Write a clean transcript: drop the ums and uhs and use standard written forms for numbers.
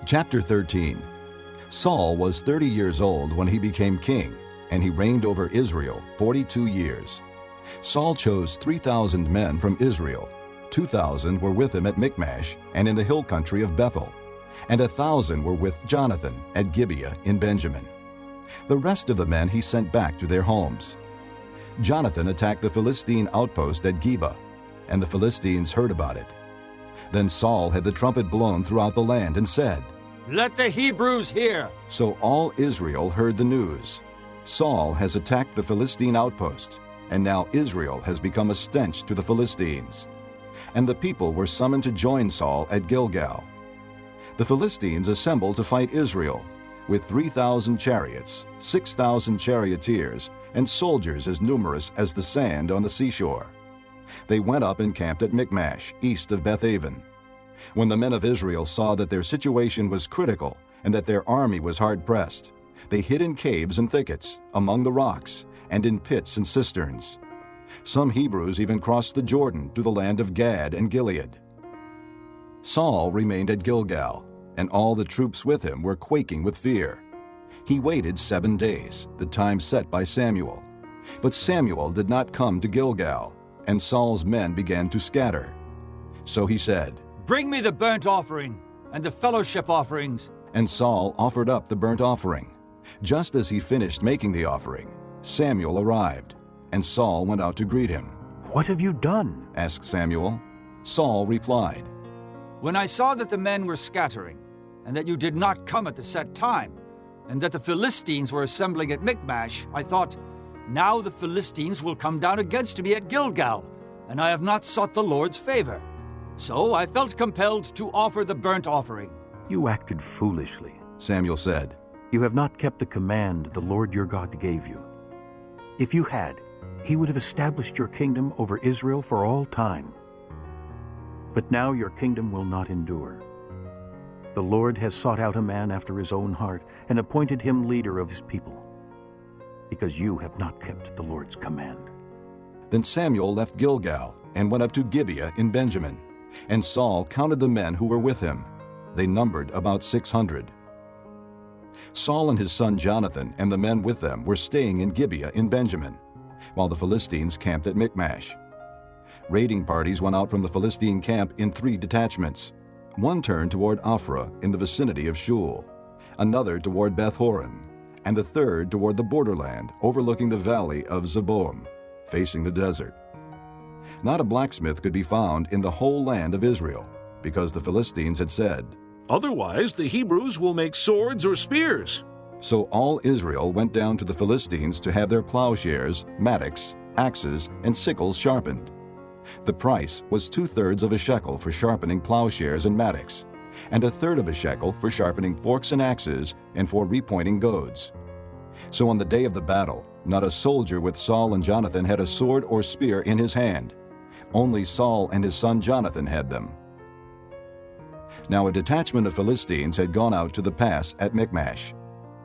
Chapter 13. Saul was 30 years old when he became king, and he reigned over Israel 42 years. Saul chose 3,000 men from Israel. 2,000 were with him at Michmash and in the hill country of Bethel, and 1,000 were with Jonathan at Gibeah in Benjamin. The rest of the men he sent back to their homes. Jonathan attacked the Philistine outpost at Geba, and the Philistines heard about it. Then Saul had the trumpet blown throughout the land and said, "Let the Hebrews hear!" So all Israel heard the news. Saul has attacked the Philistine outpost, and now Israel has become a stench to the Philistines. And the people were summoned to join Saul at Gilgal. The Philistines assembled to fight Israel, with 3,000 chariots, 6,000 charioteers, and soldiers as numerous as the sand on the seashore. They went up and camped at Michmash, east of Bethaven. When the men of Israel saw that their situation was critical and that their army was hard-pressed, they hid in caves and thickets, among the rocks, and in pits and cisterns. Some Hebrews even crossed the Jordan to the land of Gad and Gilead. Saul remained at Gilgal, and all the troops with him were quaking with fear. He waited 7 days, the time set by Samuel. But Samuel did not come to Gilgal, and Saul's men began to scatter. So he said, "Bring me the burnt offering and the fellowship offerings." And Saul offered up the burnt offering. Just as he finished making the offering, Samuel arrived, and Saul went out to greet him. "What have you done?" asked Samuel. Saul replied, "When I saw that the men were scattering, and that you did not come at the set time, and that the Philistines were assembling at Michmash, I thought, now the Philistines will come down against me at Gilgal, and I have not sought the Lord's favor. So I felt compelled to offer the burnt offering." "You acted foolishly," Samuel said. "You have not kept the command the Lord your God gave you. If you had, he would have established your kingdom over Israel for all time. But now your kingdom will not endure. The Lord has sought out a man after his own heart and appointed him leader of his people, because you have not kept the Lord's command." Then Samuel left Gilgal and went up to Gibeah in Benjamin, and Saul counted the men who were with him. They numbered about 600. Saul and his son Jonathan and the men with them were staying in Gibeah in Benjamin, while the Philistines camped at Michmash. Raiding parties went out from the Philistine camp in 3 detachments. One turned toward Ophrah in the vicinity of Shul, another toward Beth-horon, and the third toward the borderland overlooking the valley of Zeboim, facing the desert. Not a blacksmith could be found in the whole land of Israel, because the Philistines had said, "Otherwise the Hebrews will make swords or spears." So all Israel went down to the Philistines to have their plowshares, mattocks, axes, and sickles sharpened. The price was 2/3 of a shekel for sharpening plowshares and mattocks, and 1/3 of a shekel for sharpening forks and axes and for repointing goads. So on the day of the battle, not a soldier with Saul and Jonathan had a sword or spear in his hand. Only Saul and his son Jonathan had them. Now a detachment of Philistines had gone out to the pass at Michmash,